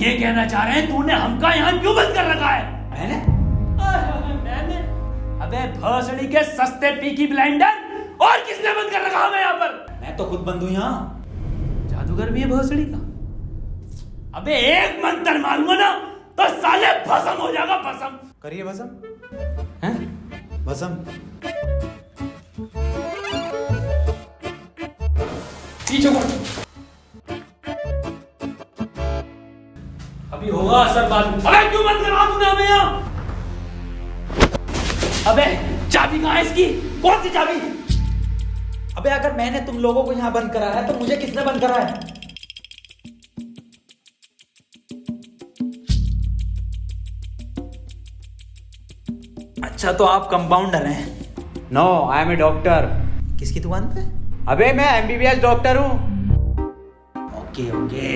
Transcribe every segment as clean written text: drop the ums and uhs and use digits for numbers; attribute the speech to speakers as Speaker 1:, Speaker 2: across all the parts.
Speaker 1: ये कहना चाह रहे हैं तूने हमका यहाँ क्यों बंद कर रखा है? मैंने? अबे भोसड़ी के सस्ते पीकी ब्लेंडर, और किसने बंद कर रखा हमें यहाँ पर?
Speaker 2: मैं तो खुद बंद हूँ यहाँ।
Speaker 1: जादूगर भी है भोसड़ी का। अबे एक मंत्र मारूंगा ना तो साले भस्म हो जाएगा, भस्म।
Speaker 2: करिए भस्म। हैं? भस्म।
Speaker 1: पीछे को अभी होगा असर बाद में। अबे क्यों बंद करा तूने हमें यहाँ? अबे चाबी कहाँ है इसकी? कौन सी चाबी?
Speaker 2: अबे अगर मैंने तुम लोगों को यहाँ बंद करा है तो मुझे किसने बंद करा है? अच्छा तो आप कंपाउंडर हैं?
Speaker 3: No, I am a doctor.
Speaker 2: किसकी दुकान पे?
Speaker 3: अबे मैं एमबीबीएस डॉक्टर हूँ।
Speaker 2: Okay okay.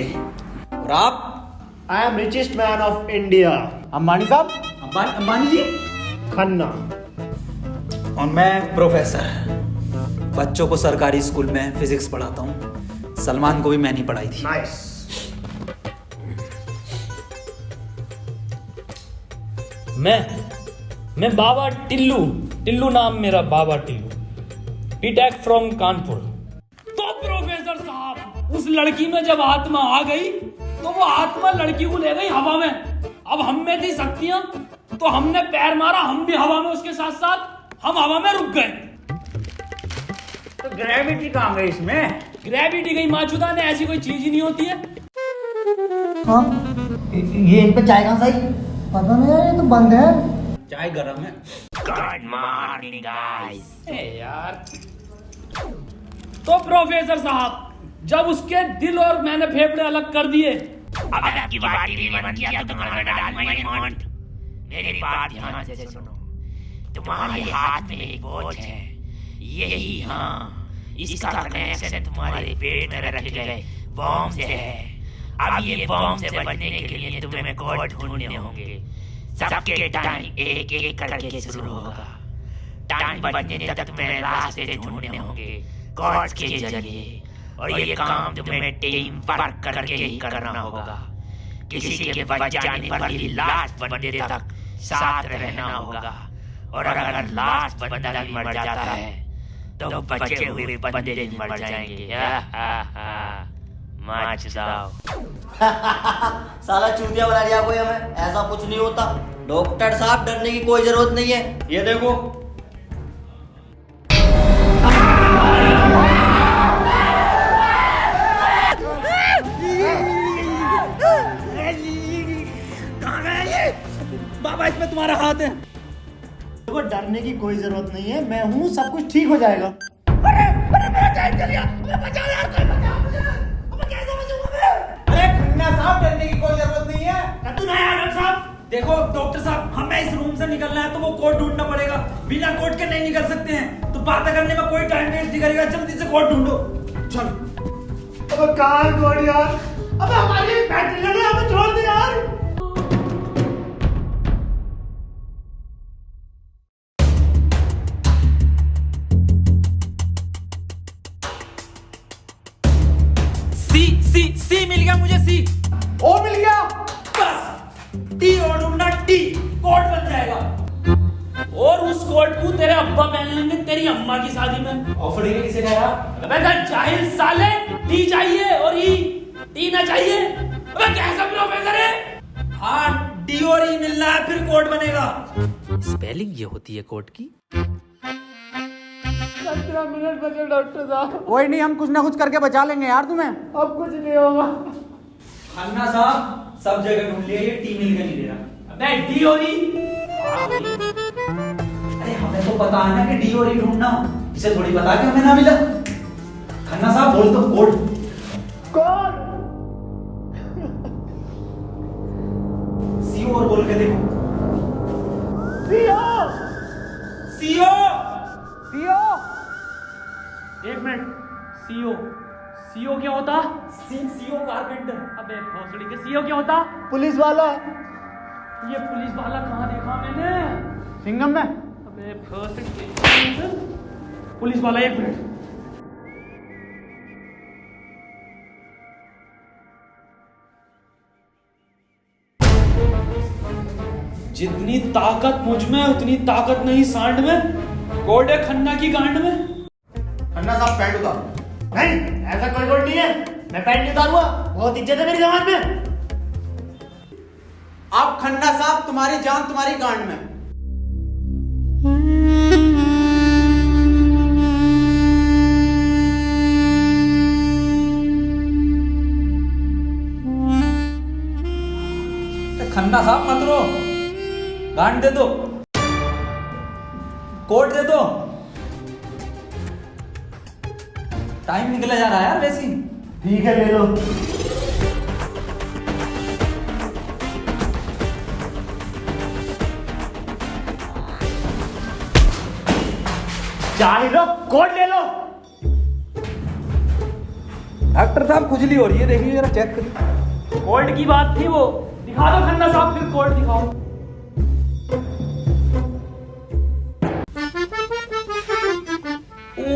Speaker 2: और आप?
Speaker 4: I am richest man of India,
Speaker 3: Ambani साहब।
Speaker 2: अंबानी जी?
Speaker 4: खन्ना।
Speaker 2: और मैं प्रोफेसर, बच्चों को सरकारी स्कूल में फिजिक्स पढ़ाता हूँ। सलमान को भी मैंने ही पढ़ाई थी।
Speaker 4: नाइस।
Speaker 1: मैं बाबा टिल्लू नाम मेरा, बाबा टिल्लू, बीटेक फ्रॉम कानपुर। तो प्रोफेसर साहब, उस लड़की में जब आत्मा आ गई तो वो आत्मा लड़की को ले गई हवा में। अब हम में थी शक्तियां तो हमने पैर मारा, हम भी हवा में उसके साथ साथ, हम हवा में रुक गए।
Speaker 3: तो ग्रेविटी कहाँ गई इसमें?
Speaker 1: ग्रेविटी गई माचुदा ने, ऐसी कोई चीज ही नहीं होती है।
Speaker 5: हाँ, ये इन पे चाय कहाँ से आई? पता नहीं यार, ये तो बंद है।
Speaker 2: चाय गरम है।
Speaker 6: Good morning guys.
Speaker 1: यार तो प्रोफेसर साहब, जब उसके दिल और मैंने फेफड़े अलग कर दिए,
Speaker 6: अब आपकी बारी भी मन किया तो तुम्हारा डाल माय मॉन्ट। मेरी बात ध्यान से सुनो। तुम्हारे हाथ में एक वॉच है, यही, हाँ, इसका कनेक्शन तुम्हारे पेट में रखे गए बॉम्ब से है। अब ये बॉम्ब से बचने के लिए तुम्हें कोड ढूंढने होंगे। सबके टाइम एक एक करके शुरू होगा। टाइम बचने तक तुम्हें रास्ते ढूंढने होंगे कोड के जरिए, और ये काम तुम्हें टीम वर्क करके ही करना होगा। किसी के बच जाने पर भी लास्ट बंदे तक साथ रहना होगा, और अगर लास्ट बंदा भी मर जाता है तो बचे हुए बंदे भी मर जाएंगे।
Speaker 5: साला चूतिया बना दिया कोई हमें, ऐसा कुछ नहीं होता। डॉक्टर साहब डरने की कोई जरूरत नहीं है, ये देखो।
Speaker 2: बाबा इसमें तुम्हारा हाथ है।
Speaker 4: देखो डरने की कोई जरूरत नहीं है, मैं हूँ, सब कुछ ठीक हो जाएगा।
Speaker 2: अरे खन्ना साहब, डरने की कोई जरूरत नहीं है। देखो डॉक्टर साहब, हमें इस रूम से निकलना है तो वो कोड ढूंढना पड़ेगा। बिना कोड के नहीं निकल सकते हैं। तो बात करने में कोई टाइम वेस्ट नहीं करेगा, जल्दी से कोड ढूंढो। चलो।
Speaker 4: अब कहाँ कोड यार? अब हमारी बैटरी लगे, हमें छोड़ दे यार।
Speaker 2: सी मिल गया मुझे। सी
Speaker 4: ओ मिल गया।
Speaker 2: बस टी और ढूंढना, टी कोड बन जाएगा।
Speaker 1: और उस कोट को तेरे अब्बा पहन लेंगे तेरी अम्मा की शादी में।
Speaker 2: ऑफर ने किसे कहा?
Speaker 1: अबे जाहिल साले, टी चाहिए और ई, टी ना चाहिए। अबे कैसा प्रोफेसर है?
Speaker 2: हाँ, डी और ई मिलना है, फिर कोड बनेगा।
Speaker 7: स्पेलिंग ये होती है कोड की।
Speaker 4: 15 मिनट बचे डॉक्टर साहब।
Speaker 3: कोई नहीं, हम कुछ ना कुछ करके बचा लेंगे यार तुम्हें।
Speaker 4: अब कुछ नहीं होगा।
Speaker 2: खन्ना साहब, सब जगह ढूंढ लिया, ये टी मिल के नहीं दे रहा।
Speaker 1: अबे डी और ई?
Speaker 2: अरे हमें तो पता है ना कि डी और ई ढूंढना, इसे थोड़ी पता कि हमें ना मिला। खन्ना साहब बोल दो कोड।
Speaker 4: कौन?
Speaker 2: सीओ और बोल के देखो।
Speaker 4: सीओ।
Speaker 2: सीओ।
Speaker 3: सीओ।
Speaker 1: एक मिनट, सीओ, सीओ क्या होता?
Speaker 2: CO carpenter.
Speaker 1: अबे भोसड़ी के सीओ क्या होता?
Speaker 4: पुलिस वाला।
Speaker 1: ये पुलिस वाला कहाँ देखा मैंने?
Speaker 3: सिंघम में।
Speaker 1: अबे भोसड़ी के पुलिस वाला, एक मिनट। जितनी ताकत मुझ में उतनी ताकत नहीं सांड में। कोड है खन्ना की गांड में।
Speaker 3: खन्ना साहब पैंट उतारो।
Speaker 4: नहीं, ऐसा कोई कोड नहीं है। मैं पैंट नहीं उतारूंगा। बहुत इज्जत है मेरी जमात में।
Speaker 3: आप खन्ना साहब, तुम्हारी जान तुम्हारी गांड में।
Speaker 2: खन्ना साहब मत रो, गांड दे दो, कोट दे दो। टाइम निकला जा रहा है यार वैसे ही।
Speaker 4: ठीक है, ले लो। चाहे लो, कोड ले लो।
Speaker 2: डॉक्टर साहब खुजली हो रही है, देखिए जरा चेक करिए।
Speaker 1: कोड की बात थी वो। दिखा दो खन्ना साहब, फिर कोड दिखाओ।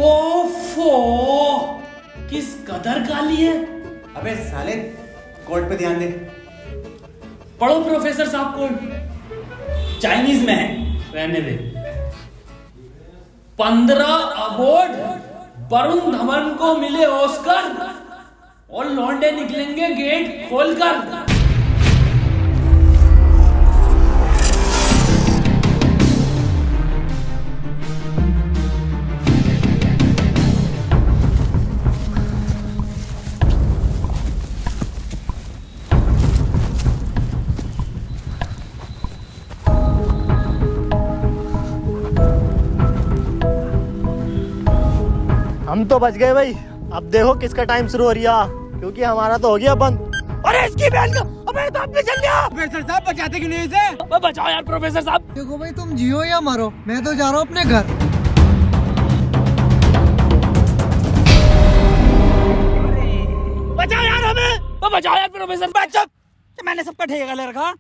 Speaker 1: ओफो, किस कदर काली है।
Speaker 3: अबे साले, कोड पे ध्यान दे।
Speaker 1: पढ़ो प्रोफेसर साहब कोड।
Speaker 2: चाइनीज में है।
Speaker 1: रहने दे। 15 अवार्ड वरुण धवन को मिले ऑस्कर और लौंडे निकलेंगे गेट खोलकर।
Speaker 4: हम तो बच गए भाई। अब देखो किसका टाइम शुरू हो रहा, क्योंकि हमारा तो हो गया बंद। अरे इसकी बहन का, अबे तो अपने चल गया।
Speaker 3: प्रोफेसर साहब बचाते क्यों नहीं इसे?
Speaker 1: बचाओ यार प्रोफेसर साहब।
Speaker 8: देखो भाई, तुम जियो या मरो, मैं तो जा रहा हूँ अपने घर।
Speaker 2: बचाओ यार हमें।
Speaker 1: बचाओ यार प्रोफेसर।
Speaker 2: बचा, मैंने सबका ठेका ले रखा।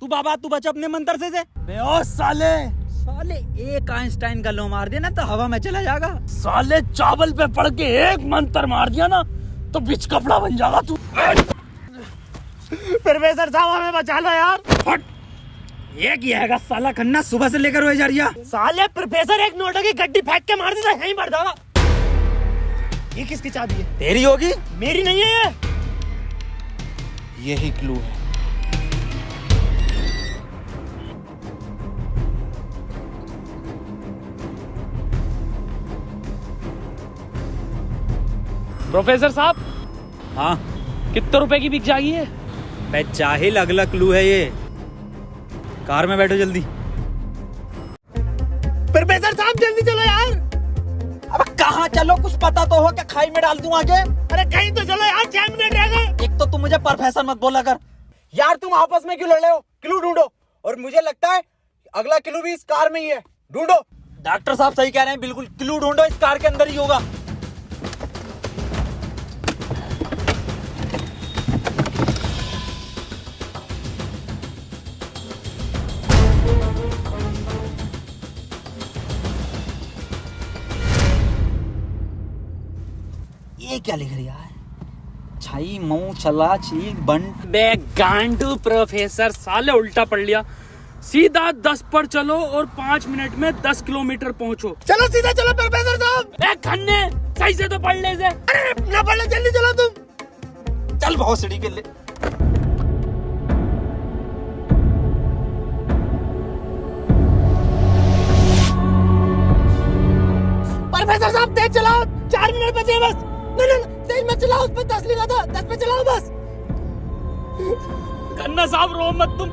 Speaker 2: तू बाबा तू बच अपने मंत्र से।
Speaker 1: ओ साले,
Speaker 2: साले एक आइंस्टाइन का लो मार देना तो हवा में चला जाएगा।
Speaker 1: साले चावल पे पड़ के एक मंत्र मार दिया ना तो बिच कपड़ा बन जाएगा तू।
Speaker 4: प्रोफेसर साहब हमें बचा लो यार।
Speaker 2: हट, ये किया है साला खन्ना सुबह से लेकर हुए जा रही है।
Speaker 4: साले प्रोफेसर एक नोटों की गड्डी फेंक के मार देता, यहीं मर जाएगा। ये किसकी चाबी है?
Speaker 2: तेरी होगी।
Speaker 4: मेरी नहीं है ये।
Speaker 3: यही क्लू है।
Speaker 1: प्रोफेसर साहब,
Speaker 2: हाँ
Speaker 1: कितने रुपए की बिक जाएगी ये?
Speaker 2: बे जाहिल, अगला क्लू है ये। कार में बैठो जल्दी।
Speaker 4: प्रोफेसर साहब जल्दी चलो यार।
Speaker 2: अब कहाँ चलो, कुछ पता तो हो, क्या खाई में डाल दूं आगे?
Speaker 4: अरे कहीं तो चलो यार, 6 मिनट रह गए।
Speaker 2: एक तो तुम मुझे प्रोफेसर मत बोला कर।
Speaker 3: यार तुम आपस में क्यों लड़ रहे हो? क्लू ढूंढो। और मुझे लगता है अगला क्लू भी इस कार में ही है। ढूंढो।
Speaker 2: डॉक्टर साहब सही कह रहे हैं, बिल्कुल क्लू ढूंढो, इस कार के अंदर ही होगा। ये क्या लिख रहा है? छाई मऊ चला चीक बंट।
Speaker 1: बे गांडू प्रोफेसर, साले उल्टा पढ़ लिया। सीधा 10 पर चलो और 5 मिनट में 10 किलोमीटर पहुंचो।
Speaker 4: चलो सीधा चलो प्रोफेसर साहब।
Speaker 1: ए खन्ने, सही से तो पढ़ ले इसे।
Speaker 4: अरे ना पढ़ लो, जल्दी चलो तुम।
Speaker 2: चल बहुत सीढ़ी के लिए।
Speaker 4: प्रोफेसर साहब तेज चलाओ, 4 मिनट बचे बस। नहीं तेज मत चलाओ, उस पर 10 लिखा था, 10 पे चलाओ बस।
Speaker 1: खन्ना साहब रो मत तुम,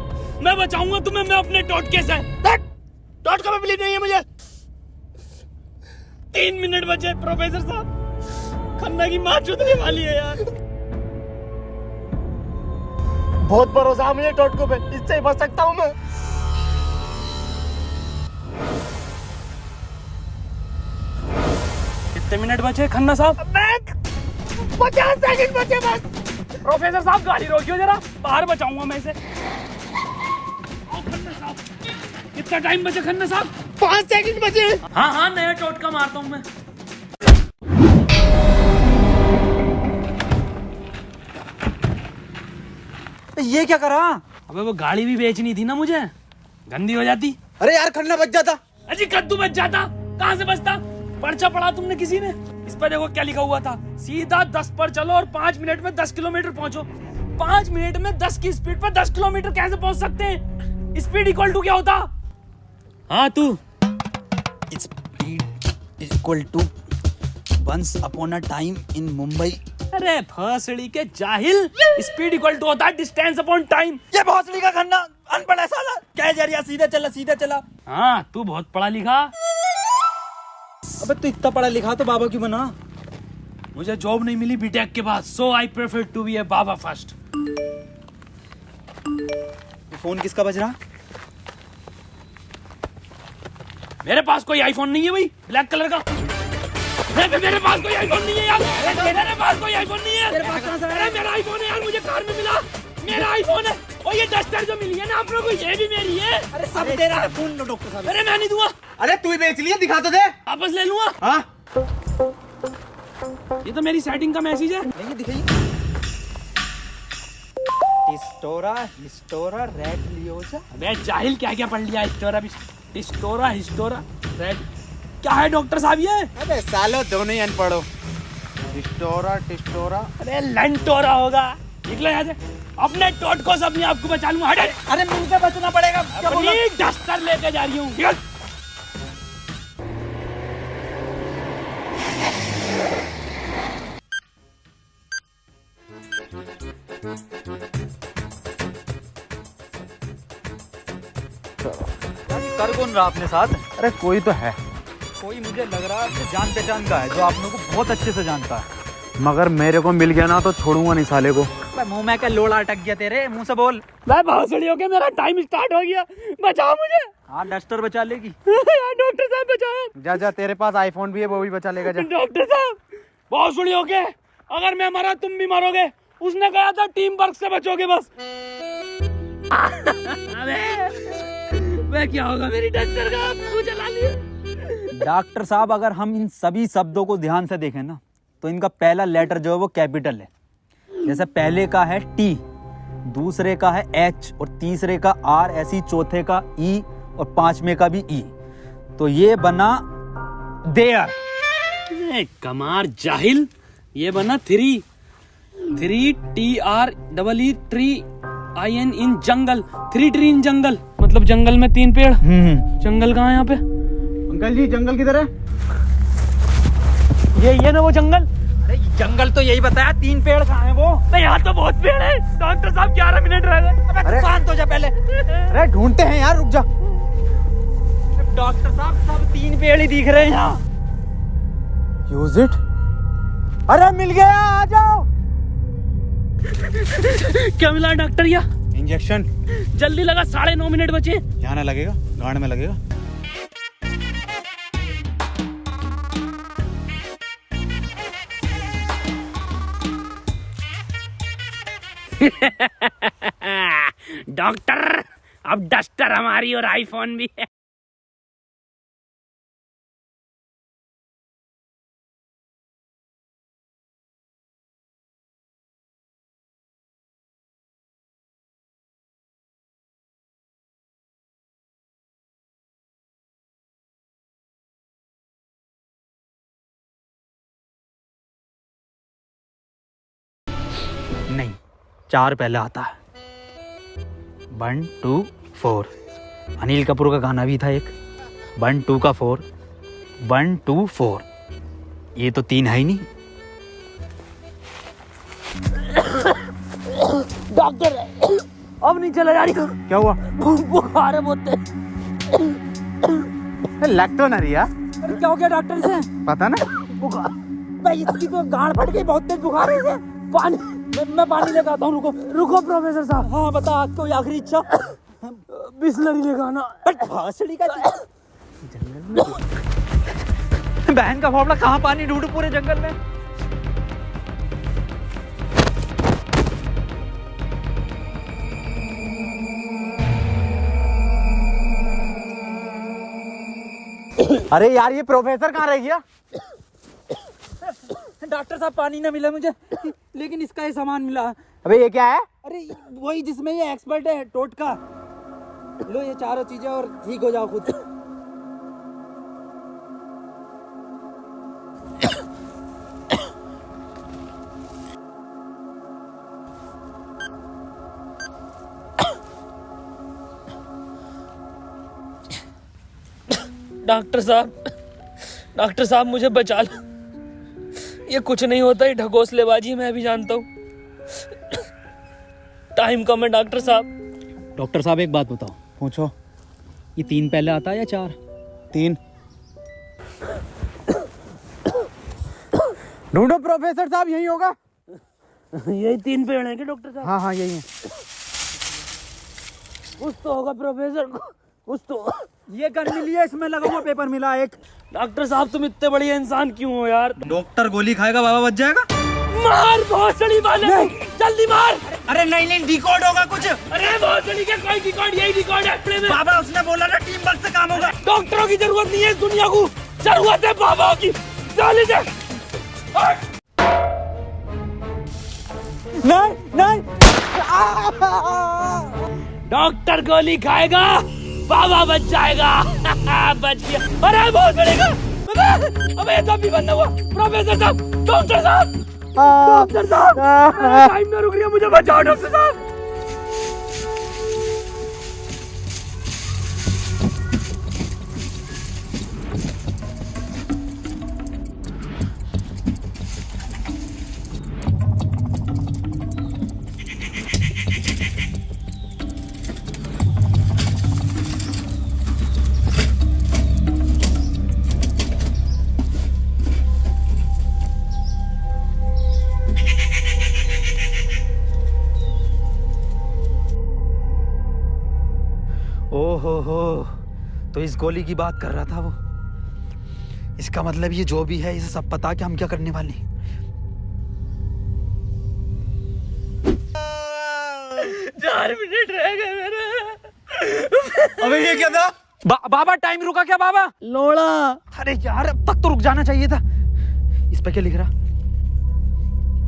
Speaker 1: मैं बचाऊंगा तुम्हें, मैं अपने टोटके से।
Speaker 4: टोटका में बिलीव नहीं है मुझे।
Speaker 1: 3 मिनट बचे प्रोफेसर साहब। खन्ना की माँ चुदने वाली है यार।
Speaker 4: बहुत भरोसा है मुझे टोटको पे, इससे ही बच सकता हूँ मैं।
Speaker 1: कितने मिनट बचे खन्ना साहब?
Speaker 4: 50 सेकंड बचे बस।
Speaker 1: प्रोफेसर साहब गाड़ी रोकियो जरा, बाहर बचाऊंगा मैं इसे। खन्ना साहब, कितना टाइम बचे खन्ना साहब?
Speaker 4: 5 सेकंड बचे।
Speaker 1: हाँ हाँ, नया टोटका मारता हूँ मैं।
Speaker 2: ये क्या करा?
Speaker 1: अबे वो गाड़ी भी बेचनी थी ना मुझे, गंदी हो जाती।
Speaker 3: अरे यार खन्ना बच जाता।
Speaker 1: अजी कद्दू बच जाता, कहाँ से बचता? पर्चा पढ़ा तुमने किसी ने? इस पर देखो क्या लिखा हुआ था, सीधा 10 पर चलो और 5 मिनट में 10 किलोमीटर पहुंचो। 5 मिनट में 10 की स्पीड पर 10 किलोमीटर कैसे पहुंच सकते हैं? स्पीड इक्वल टू क्या होता? हाँ तू।
Speaker 2: Speed equal to once upon a time in Mumbai.
Speaker 1: अरे भोसड़ी के जाहिल, स्पीड इक्वल टू होता है डिस्टेंस अपॉन टाइम।
Speaker 2: ये भोसड़ी का खन्ना अनपढ़ है साला। क्या जा रहा, सीधा चला सीधा चला।
Speaker 1: हाँ तू बहुत पढ़ा लिखा।
Speaker 2: अबे तू इतना पढ़ा लिखा तो बाबा क्यों बना?
Speaker 1: मुझे जॉब नहीं मिली बीटेक के बाद, so I prefer to be a बाबा फर्स्ट।
Speaker 2: ये फोन किसका बज रहा?
Speaker 1: मेरे पास कोई आईफोन नहीं है भाई, ब्लैक कलर का। मेरे पास कोई आईफोन नहीं है यार। मेरे पास कोई आईफोन नहीं है। अरे मेरा आईफोन है यार, मुझे कार में मिला। मेरा आईफोन है। और ये डस्टर जो मिली है ना आप लोगों को, ये भी मेरी है।
Speaker 2: अरे सब तेरा है। फोन लो डॉक्टर साहब।
Speaker 1: अरे मैं नहीं दूंगा,
Speaker 3: अरे तू ही बेच लिया, दिखा तो दे।
Speaker 1: वापस ले लूंगा।
Speaker 3: हाँ
Speaker 1: ये तो मेरी सेटिंग का मैसेज है।
Speaker 2: नहीं दिखाइए। हिस्टोरा रेड लियोजा।
Speaker 1: अबे जाहिल क्या क्या पढ़ लिया? हिस्टोरा रेड क्या है डॉक्टर साहब ये?
Speaker 3: अबे सालो दोनों ही अनपढ़ हो। टिस्टोरा।
Speaker 1: अरे लंटोरा होगा। निकलो यहाँ से, अपने टोटको से अपने आप को बचा लूंगा। हट।
Speaker 2: अरे मुंह से बचना पड़ेगा। क्या बोला?
Speaker 1: अपनी डस्टर लेके जा रही हूँ। निकल।
Speaker 2: कर कौन रहा अपने साथ?
Speaker 3: अरे कोई तो है,
Speaker 2: कोई मुझे लग रहा है आपसे जान पहचान का है, जो आप लोगों को बहुत अच्छे से जानता है।
Speaker 3: मगर मेरे को मिल गया ना तो छोड़ूंगा नहीं साले को।
Speaker 2: मुंह में क्या लोड़ा अटक गया तेरे? मुंह से बोल।
Speaker 1: मैं भोसड़ी हो गया, मेरा टाइम स्टार्ट हो गया। बचाओ मुझे।
Speaker 2: हाँ डस्टर बचा लेगी।
Speaker 1: यार डॉक्टर साहब बचाओ।
Speaker 3: जा तेरे पास आईफोन भी है, वो भी बचा लेगा। जा
Speaker 1: डॉक्टर साहब भोसड़ी हो गए, अगर मैं मरा तुम भी मरोगे। उसने कहा था टीम वर्क से बचोगे बस। अबे क्या होगा मेरी डस्टर का? आपको जला लिया।
Speaker 2: डॉक्टर साहब अगर हम इन सभी शब्दों को ध्यान से देखें ना, तो इनका पहला लेटर जो है वो कैपिटल है। जैसे पहले का है टी, दूसरे का है एच और तीसरे का आर, ऐसी चौथे का ई और पांचवें का भी ई। तो ये बना देयर।
Speaker 1: कमार जाहिल, ये बना 3 TREE ट्री IN इन जंगल। 3 ट्री इन जंगल मतलब जंगल में 3 पेड़। जंगल कहाँ है यहाँ पे?
Speaker 3: अंकल जी जंगल किधर है?
Speaker 1: ये ना वो जंगल।
Speaker 2: अरे जंगल तो यही बताया, 3 पेड़ कहाँ है वो?
Speaker 1: नहीं यहाँ तो बहुत पेड़ है। डॉक्टर साहब 11 मिनट रह गए।
Speaker 2: अबे शांत हो जा पहले।
Speaker 3: अरे ढूंढते हैं यार, रुक जा।
Speaker 2: डॉक्टर साहब सब 3 पेड़ ही दिख रहे हैं यहाँ।
Speaker 3: Use it. अरे मिल गया, आ जाओ।
Speaker 1: क्या मिला डॉक्टर? या
Speaker 3: इंजेक्शन।
Speaker 1: जल्दी लगा, 9.5 मिनट बचे।
Speaker 3: यहाँ ना लगेगा, गांड में लगेगा।
Speaker 1: डॉक्टर अब डस्टर हमारी और आईफोन भी है।
Speaker 2: नहीं, 4 पहले आता है। 1 2 4। अनिल कपूर का गाना भी था एक। 1 2 का 4, 1 2 4। ये तो 3 है ही नहीं।
Speaker 1: डॉक्टर अब नहीं चला जा रही।
Speaker 3: क्या हुआ?
Speaker 1: बुखार है बहुत।
Speaker 3: लग तो ना रही यार।
Speaker 2: अरे क्या हो गया डॉक्टर से?
Speaker 3: पता ना।
Speaker 1: बुखार भाई, इसकी तो गांड फट गई, बहुत तेज बुखार है इसे। पानी मैं पानी लेकर आता हूँ। रुको प्रोफेसर साहब।
Speaker 2: हाँ बता, कोई आखिरी इच्छा?
Speaker 1: बिस्लरी लेकर आना।
Speaker 2: भासड़ी का बहन का फावड़ा, कहाँ पानी ढूंढूं पूरे जंगल में?
Speaker 3: अरे यार ये प्रोफेसर कहाँ रह गया?
Speaker 2: डॉक्टर साहब पानी ना मिला मुझे, लेकिन इसका ये सामान मिला।
Speaker 3: अबे ये क्या है?
Speaker 2: अरे वही जिसमें ये एक्सपर्ट है, टोटका।
Speaker 3: लो ये चारों चीजें और ठीक हो जाओ खुद।
Speaker 1: डॉक्टर साहब मुझे बचा लो। ये कुछ नहीं होता, ये ढकोसलेबाजी मैं भी जानता हूँ। टाइम कम है डॉक्टर साहब।
Speaker 3: डॉक्टर साहब एक बात बताओ, पूछो, ये 3 पहले आता है या 4? 3। ढूंढो प्रोफेसर साहब, यही होगा।
Speaker 1: यही 3 पेड़ हैं क्या डॉक्टर साहब?
Speaker 3: हाँ हाँ यही है।
Speaker 1: कुछ तो होगा प्रोफेसर, कुछ तो।
Speaker 3: ये गन मिली है, इसमें लगा हुआ पेपर मिला एक।
Speaker 1: डॉक्टर साहब तुम इतने बढ़िया इंसान क्यों हो यार?
Speaker 3: डॉक्टर गोली खाएगा, बाबा बच जाएगा।
Speaker 1: मार भोसड़ी वाले, जल्दी मार।
Speaker 2: अरे नहीं डिकोड होगा कुछ।
Speaker 1: अरे भोसड़ी के कोई डिकोड, यही डिकोड है प्ले में।
Speaker 2: बाबा उसने बोला ना टीम वर्क से काम होगा।
Speaker 1: डॉक्टरों की जरूरत नहीं है इस दुनिया को, जरूरत है बाबा की। चले जा।
Speaker 3: नहीं
Speaker 1: डॉक्टर गोली खाएगा, बाबा बच जाएगा। बच गया। अरे बहुत बढ़ेगा। अबे तब भी बंद हुआ। प्रोफेसर साहब, डॉक्टर साहब, डॉक्टर साहब, टाइम ना रुक रही है, मुझे बचाओ डॉक्टर साहब।
Speaker 3: ओहो, तो इस गोली की बात कर रहा था वो। इसका मतलब ये जो भी है, इसे सब पता कि हम क्या करने वाले हैं।
Speaker 1: 4 मिनट रह गए मेरे।
Speaker 3: अबे ये क्या था? बाबा टाइम रुका क्या बाबा?
Speaker 1: लोड़ा।
Speaker 3: अरे यार अब तक तो रुक जाना चाहिए था। इस पे क्या लिख रहा?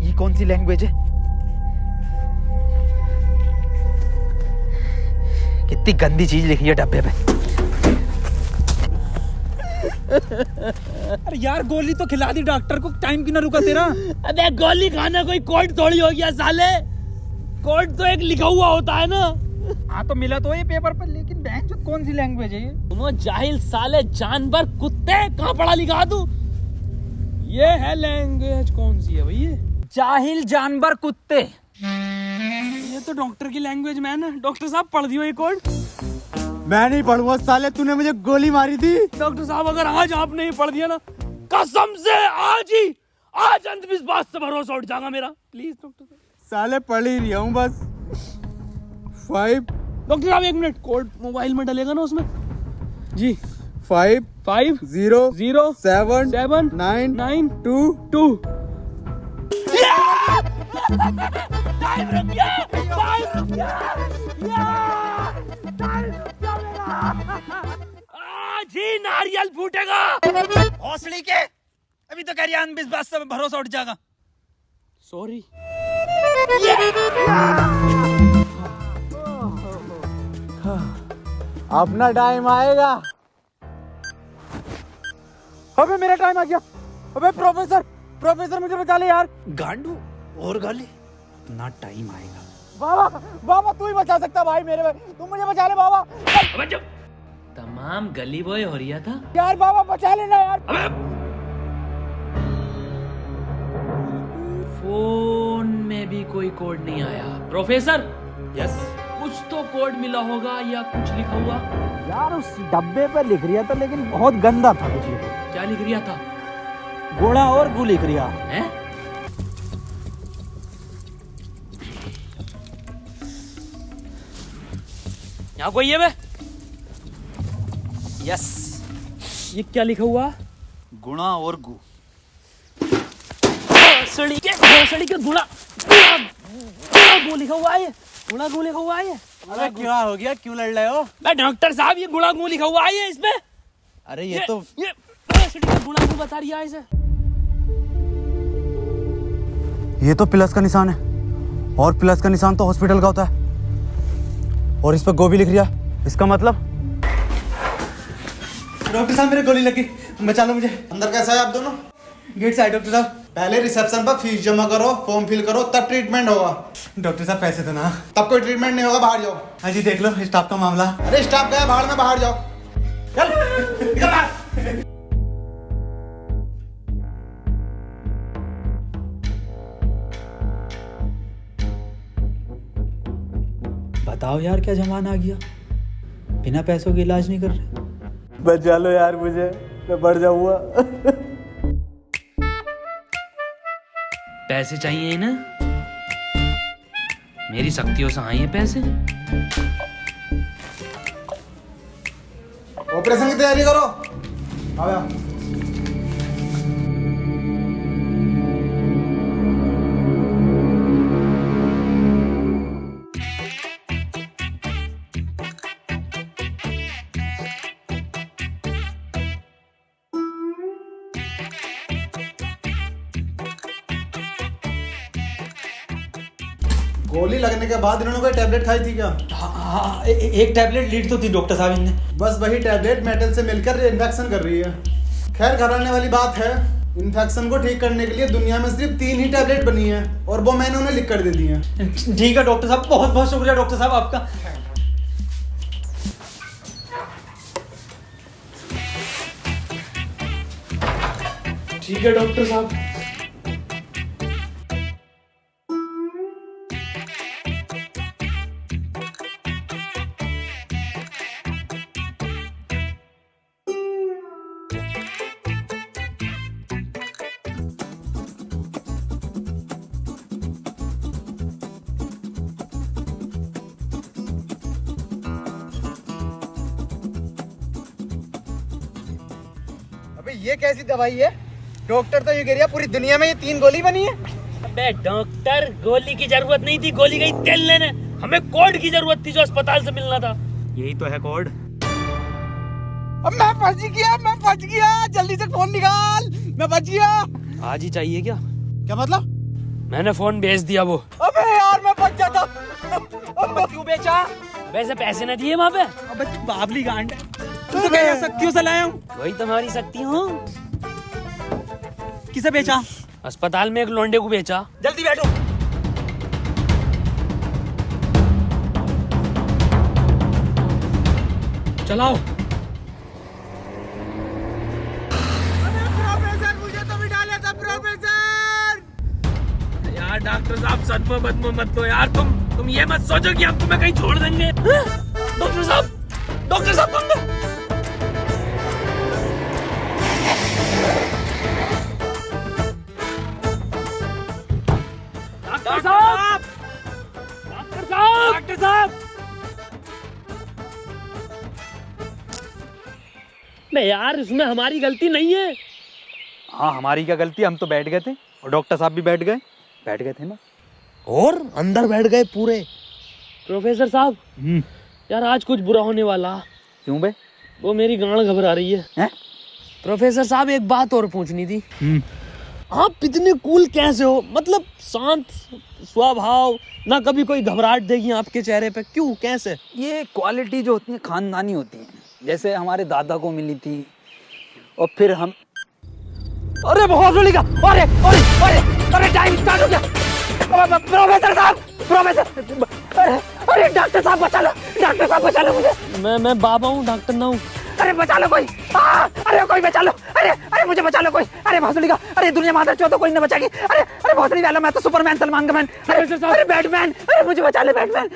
Speaker 3: ये कौन सी लैंग्वेज है? कितनी गंदी चीज लिखी है डब्बे पे। अरे यार गोली तो खिला दी डॉक्टर को, टाइम क्यों ना रुका तेरा?
Speaker 1: अबे गोली खाना कोई कोड थोड़ी हो गया साले। कोड तो एक लिखा हुआ होता है ना।
Speaker 3: हाँ तो मिला तो ये पेपर पर, लेकिन बैंक जो कौन सी लैंग्वेज है ये?
Speaker 1: तुम जाहिल साले, जानवर कुत्ते, कहाँ पढ़ा लिखा तू? ये है लैंग्वेज, कौन सी है भाई ये?
Speaker 3: जाहिल जानवर कुत्ते।
Speaker 1: ये तो डॉक्टर की लैंग्वेज मैन है। डॉक्टर साहब पढ़ दियो ये कोड।
Speaker 3: मैं नहीं पढ़ूंगा साले, तूने मुझे गोली मारी थी।
Speaker 1: डॉक्टर साहब अगर आज आप नहीं पढ़ दिया ना, कसम से आज अंधविश्वास से भरोसा उठ जाएगा मेरा। प्लीज डॉक्टर साहब।
Speaker 3: साले पढ़ ही रहा हूँ बस। 5
Speaker 1: डॉक्टर साहब 1 मिनट, कोड मोबाइल में डलेगा ना उसमें? जी
Speaker 3: 5
Speaker 1: 5
Speaker 3: 0
Speaker 1: 0
Speaker 3: 7
Speaker 1: 7
Speaker 3: 9
Speaker 1: 9
Speaker 3: 2
Speaker 1: 2। टाइम रुक गया, टाइम रुक गया, टाइम रुक गया मेरा। आज ही नारियल फूटेगा।
Speaker 2: हौसली के अभी तो कह रही अंधविश्वास से भरोसा उठ जाएगा।
Speaker 1: सॉरी।
Speaker 3: अपना टाइम आएगा। अबे मेरा टाइम आ गया। अबे प्रोफेसर मुझे बचा ले यार।
Speaker 2: गांडू और गाली, अपना टाइम आएगा।
Speaker 3: बाबा तू ही बचा सकता भाई मेरे भाई, तुम मुझे बचा ले बाबा।
Speaker 1: अबे जब तमाम गली बॉय हो रहा था
Speaker 3: यार बाबा बचा लेना यार।
Speaker 1: फोन में भी कोई कोड नहीं आया। प्रोफेसर,
Speaker 2: यस,
Speaker 1: कुछ तो कोड मिला होगा या कुछ लिखा हुआ?
Speaker 3: यार उस डब्बे पे लिख रिया था, लेकिन बहुत गंदा था कुछ लिखा।
Speaker 1: क्या लिख रिया था?
Speaker 3: गोड़ा और गु लिख रिया
Speaker 1: है। यहाँ कोई है बे?
Speaker 2: यस,
Speaker 1: ये क्या लिखा हुआ?
Speaker 2: गुणा और गु।
Speaker 1: भोसड़ी के गुणा गु लिखा हुआ है। गुणा गु लिखा हुआ है।
Speaker 3: अरे क्या हो गया, क्यों लड़ रहे हो?
Speaker 1: मैं डॉक्टर साहब, ये गुणा गु लिखा हुआ है इसमें।
Speaker 3: अरे
Speaker 1: ये भोसड़ी का गुणा गु बता रही है इसे।
Speaker 3: ये तो प्लस का निशान है, और प्लस का निशान तो हॉस्पिटल का होता है, और इस पर गो भी लिख रिया। इसका मतलब?
Speaker 4: डॉक्टर साहब मेरे गोली लगी, बचा लो मुझे।
Speaker 9: अंदर कैसा है आप दोनों?
Speaker 4: गेट से आए डॉक्टर साहब।
Speaker 9: पहले रिसेप्शन पर फीस जमा करो, फॉर्म फिल करो, तब ट्रीटमेंट होगा।
Speaker 4: डॉक्टर साहब पैसे तो ना।
Speaker 9: तब कोई ट्रीटमेंट नहीं होगा, बाहर जाओ।
Speaker 4: हाँ जी देख लो स्टाफ का मामला।
Speaker 9: अरे स्टाफ गया बाहर में, बाहर जाओ। चल निकल बाहर।
Speaker 3: बताओ यार क्या जमाना आ गया, बिना पैसों के इलाज नहीं कर रहे।
Speaker 4: बचा लो यार मुझे, मैं बढ़ जाऊंगा।
Speaker 1: पैसे चाहिए ना, मेरी शक्तियों से आए हैं पैसे।
Speaker 9: ऑपरेशन की तैयारी करो। आओ यार। गोली लगने के बाद इन्होंने कोई टैबलेट खाई थी क्या?
Speaker 2: हाँ, एक टैबलेट लीड तो थी डॉक्टर साहब इनने।
Speaker 9: बस वही टैबलेट मेटल से मिलकर इन्फेक्शन कर रही है। खैर घबराने वाली बात है, इन्फेक्शन को ठीक करने के लिए दुनिया में सिर्फ 3 ही टैबलेट बनी है और वो मैंने उन्हें लिख कर दे दी है।
Speaker 2: ठीक है डॉक्टर साहब, बहुत बहुत शुक्रिया डॉक्टर साहब आपका।
Speaker 1: ठीक है डॉक्टर साहब।
Speaker 4: अबे ये कैसी दवाई है? डॉक्टर तो ये कह रहा पूरी दुनिया में ये 3 गोली बनी है।
Speaker 1: अबे डॉक्टर, गोली की जरूरत नहीं थी, गोली गई तेल लेने। हमें कोड की जरूरत थी जो अस्पताल से मिलना था।
Speaker 3: यही तो है कोड।
Speaker 4: अब मैं फंस गया, जल्दी से फोन निकाल, मैं बच गया।
Speaker 1: आज ही चाहिए क्या?
Speaker 4: क्या मतलब?
Speaker 1: मैंने फोन भेज दिया वो।
Speaker 4: अबे यार मैं बच जाता।
Speaker 1: क्यों बेचा? वैसे पैसे न दिए वहाँ पे।
Speaker 2: अबे तू बाबली गांड है, तू तो क्या शक्तियों से लाया हूँ।
Speaker 1: वही तुम्हारी शक्ति हूँ।
Speaker 2: किसे बेचा?
Speaker 1: अस्पताल में एक लोंडे को बेचा।
Speaker 2: जल्दी बैठो।
Speaker 1: चलाओ।
Speaker 4: प्रोफेसर मुझे तो भी डाला था प्रोफेसर।
Speaker 1: यार डॉक्टर साहब सदमा बदमा मत दो यार, तुम ये मत सोचो कि हम तुम्हें कहीं छोड़ देंगे। डॉक्टर साहब तुम डॉक्टर साहब नहीं यार, इसमें हमारी गलती नहीं है।
Speaker 3: हाँ हमारी क्या गलती, हम तो बैठ गए थे और डॉक्टर साहब भी बैठ गए थे ना।
Speaker 4: और अंदर बैठ गए पूरे।
Speaker 1: प्रोफेसर साहब यार आज कुछ बुरा होने वाला।
Speaker 3: क्यों बे?
Speaker 1: वो मेरी गांड घबरा रही है। प्रोफेसर साहब एक बात और पूछनी थी। आप इतने कूल कैसे हो? मतलब शांत स्वभाव, ना कभी कोई घबराहट देगी आपके चेहरे पे, क्यों कैसे?
Speaker 3: ये क्वालिटी जो होती है खानदानी होती है, जैसे हमारे दादा को मिली थी और फिर हम। अरे बहुत का अरे अरे अरे अरे टाइम स्टार्ट हो गया। प्रोफेसर साहब, अरे डॉक्टर साहब बचा लो मुझे।
Speaker 1: मैं बाबा हूँ, डॉक्टर ना हूँ।
Speaker 3: अरे बचा लो कोई, अरे कोई बचा लो, अरे मुझे बचा लो कोई। अरे भोसड़ी का, अरे दुनिया माता चो तो कोई न बचाएगी। अरे भोसड़ी वाला, मैं तो सुपरमैन सलमान का मैन। अरे बैटमैन, अरे मुझे बचा ले बैटमैन।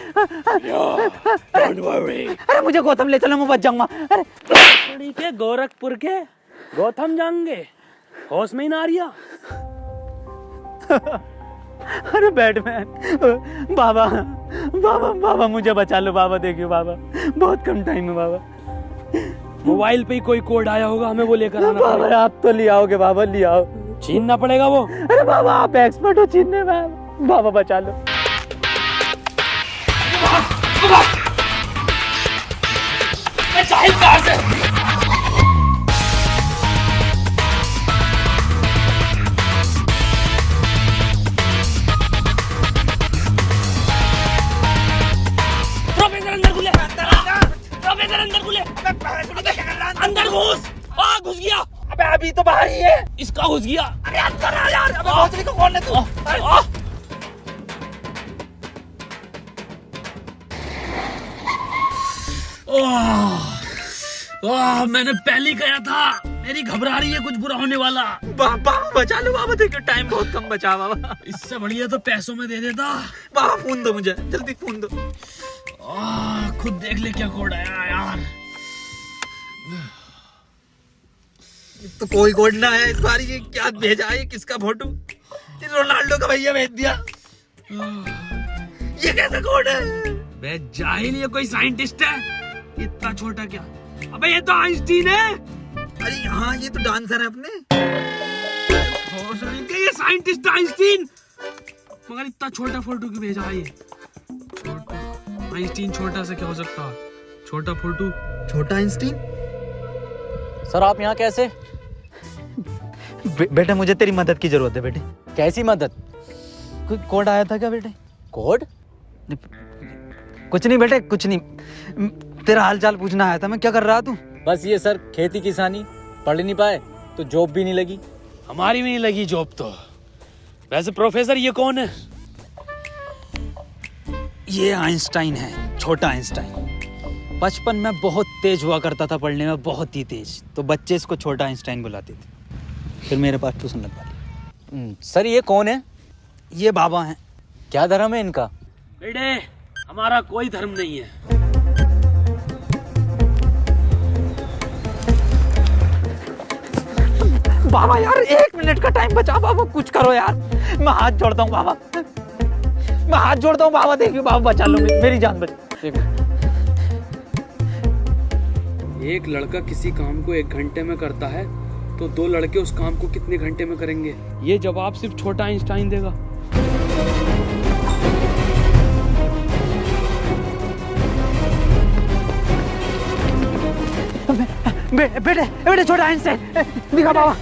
Speaker 3: अरे मुझे गौतम ले चलो, मैं बच जाऊंगा।
Speaker 1: अरे के गोरखपुर के गौतम जाएंगे, होश में ही ना आ रिया।
Speaker 3: अरे बैटमैन, बाबा मुझे बचा लो बाबा, देखियो बाबा बहुत कम टाइम है बाबा।
Speaker 1: मोबाइल पे ही कोई कोड आया होगा, हमें वो लेकर आना
Speaker 3: बाबा
Speaker 1: पड़ेगा।
Speaker 3: आप तो ले आओगे बाबा, ले आओ।
Speaker 1: छीनना पड़ेगा वो।
Speaker 3: अरे बाबा आप एक्सपर्ट हो छीनने में, बाबा बचा लो।
Speaker 1: प्रोफेसर अंदर घुले। कहाँ घुस गया?
Speaker 3: अरे अंदर आ यार, अबे भोसड़ी को कौन है तू?
Speaker 1: मैंने पहले कहा था, मेरी घबरा रही है, कुछ बुरा होने वाला।
Speaker 3: बाबा बचा लो बाबा, देखो टाइम बहुत कम बचा बाबा।
Speaker 1: इससे बढ़िया तो पैसों में दे देता।
Speaker 3: बाबा फोन दो मुझे, जल्दी फोन दो।
Speaker 1: खुद देख ले क्या कोड आया यार।
Speaker 3: तो कोई कोड ना आया इस बार, ये क्या भेजा है, किसका फोटो? रोनाल्डो का भैया भेज दिया। ये कैसा कोड है?
Speaker 1: बे जाहिल, ये कोई साइंटिस्ट है? इतना छोटा क्या? अबे ये तो आइंस्टीन है।
Speaker 3: अरे हाँ, ये तो डांसर है अपने।
Speaker 1: ये साइंटिस्ट आइंस्टीन, मगर इतना छोटा फोटो क्यों भेजा है? ये छोटा आइंस्टीन, छोटा से क्या हो सकता है? छोटा फोटो,
Speaker 3: छोटा आइंस्टीन।
Speaker 4: सर आप यहाँ कैसे?
Speaker 3: बेटे मुझे तेरी मदद की जरूरत है बेटे।
Speaker 4: कैसी मदद?
Speaker 3: कोई कोड आया था क्या बेटे?
Speaker 4: कोड?
Speaker 3: कुछ नहीं बेटे, कुछ नहीं, तेरा हाल चाल पूछना आया था मैं। क्या कर रहा तू?
Speaker 4: बस ये सर, खेती किसानी, पढ़ नहीं पाए तो जॉब भी नहीं लगी।
Speaker 1: हमारी भी नहीं लगी जॉब तो। वैसे प्रोफेसर ये कौन है?
Speaker 3: ये आइंस्टाइन है, छोटा आइंस्टाइन। बचपन में बहुत तेज हुआ करता था पढ़ने में, बहुत ही तेज, तो बच्चे इसको छोटा आइंस्टाइन बुलाते थे। फिर मेरे पास ट्यूशन लगवा ली।
Speaker 4: सर ये कौन है?
Speaker 3: ये बाबा हैं।
Speaker 4: क्या धर्म है इनका?
Speaker 1: बेटे हमारा कोई धर्म नहीं है।
Speaker 3: बाबा यार 1 मिनट का टाइम बचा बाबा, कुछ करो यार, मैं हाथ जोड़ता हूँ बाबा, मैं हाथ जोड़ता हूँ बाबा। देखिए बाबा बचा लो, मेरी जान बचा।
Speaker 1: एक लड़का किसी काम को 1 घंटे में करता है तो 2 लड़के उस काम को कितने घंटे में करेंगे? ये जवाब सिर्फ छोटा आइंस्टाइन देगा।
Speaker 3: बेटे छोटा आइंस्टाइन दिखा बाबा।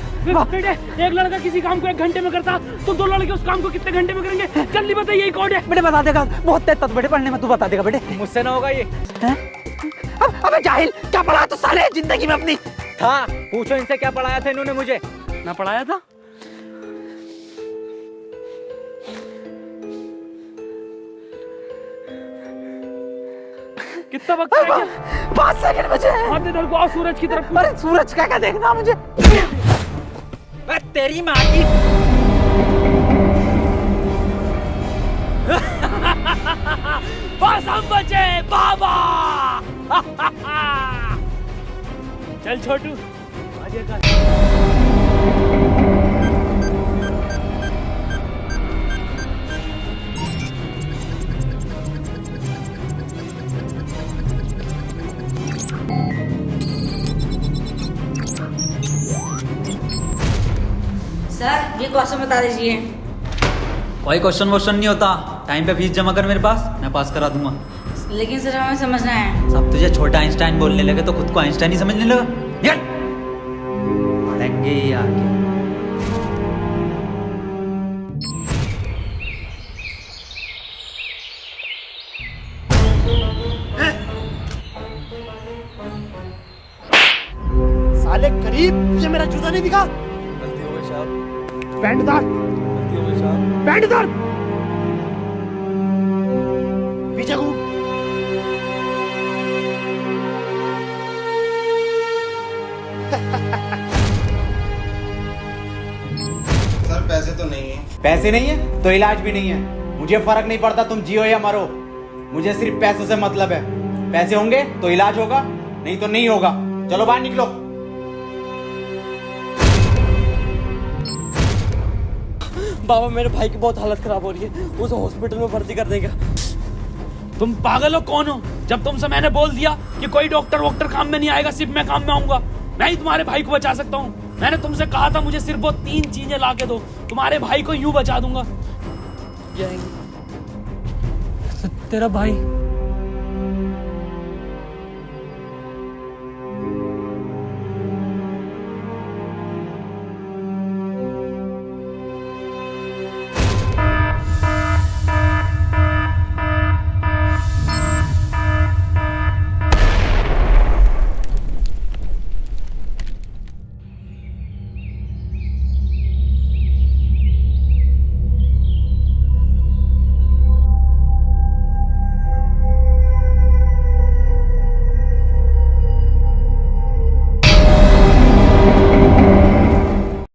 Speaker 1: बेटे एक लड़का किसी काम को 1 घंटे में करता तो 2 लड़के उस काम को कितने घंटे में करेंगे? जल्दी बताइए, यही कोड है।
Speaker 3: बेटे बता देगा, बहुत तेज था बेटे पढ़ने में, तू बता देगा बेटे।
Speaker 4: मुझसे ना होगा ये।
Speaker 3: अबे जाहिल, क्या पढ़ा तू साले जिंदगी में अपनी?
Speaker 4: था, पूछो इनसे क्या पढ़ाया था इन्होंने मुझे।
Speaker 1: ना पढ़ाया था? कितना वक्त है?
Speaker 3: 5 सेकंड बचे हैं।
Speaker 1: हाथ इधर को आओ, सूरज की तरफ।
Speaker 3: अरे सूरज क्या देखना मुझे?
Speaker 4: तेरी माँ की।
Speaker 1: बस हम बचे बाबा। चल छोटू, आगे कर।
Speaker 10: सर ये क्वेश्चन बता दीजिए।
Speaker 3: कोई क्वेश्चन वोश्चन नहीं होता, टाइम पे फीस जमा कर मेरे पास, मैं पास करा दूंगा।
Speaker 10: लेकिन सर हमें समझना है।
Speaker 3: सब तुझे छोटा आइंस्टाइन बोलने लगे तो खुद को आइंस्टाइन ही समझने लगा। निकल, पढ़ेंगे ही आगे।
Speaker 4: साले गरीब, तुझे मेरा जूता नहीं दिखा? गलती हो गई साहब। पैंट उतार। गलती हो गई साहब। पैंट उतार। पीछे घूम।
Speaker 9: सर पैसे तो नहीं है।
Speaker 2: पैसे नहीं है तो इलाज भी नहीं है। मुझे फर्क नहीं पड़ता तुम जियो या मरो, मुझे सिर्फ पैसों से मतलब है। पैसे होंगे तो इलाज होगा, नहीं तो नहीं होगा। चलो बाहर निकलो।
Speaker 1: बाबा मेरे भाई की बहुत हालत खराब हो रही है, उसे हॉस्पिटल में भर्ती कर देगा। तुम पागल हो? कौन हो? जब तुमसे मैंने बोल दिया कि कोई डॉक्टर वॉक्टर काम में नहीं आएगा, सिर्फ मैं काम में आऊंगा। मैं ही तुम्हारे भाई को बचा सकता हूँ। मैंने तुमसे कहा था मुझे सिर्फ वो 3 चीजें ला के दो, तुम्हारे भाई को यूं बचा दूंगा। तेरा भाई